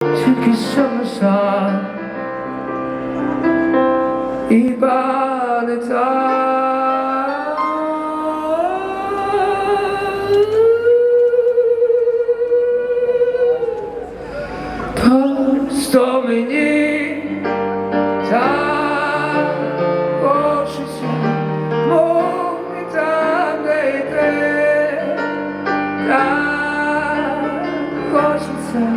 Тільки сонце і палета. Просто мені так хочеться, мов і там, де йде, так хочеться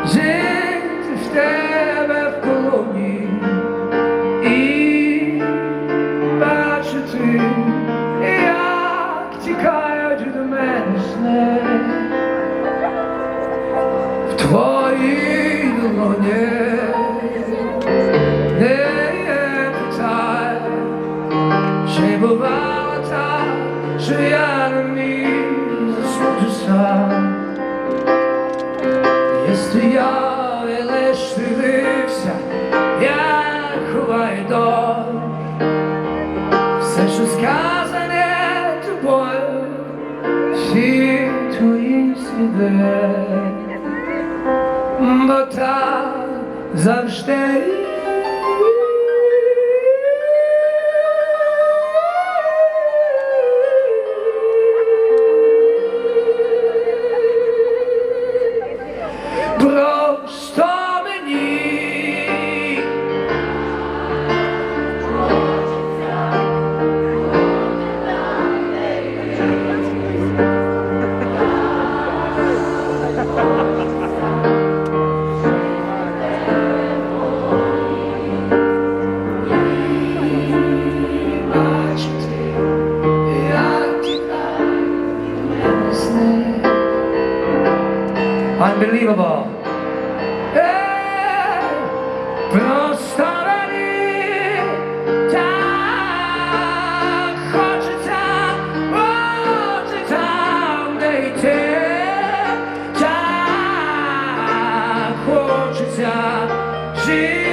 жити в тебе в колоні і бачити, як тікають від мене сни в твоїй долоні. Не питай, чи бувало так, що я не міг заснути сам. Я стояв і лиш дивився, як ховає дощ все, що сказане тобою, всі твої сліди, бо так завжди. Просто мені бачити, як тікають мене сни. Unbelievable. Просто мені так хочеться бути там, де йти, так хочеться жити.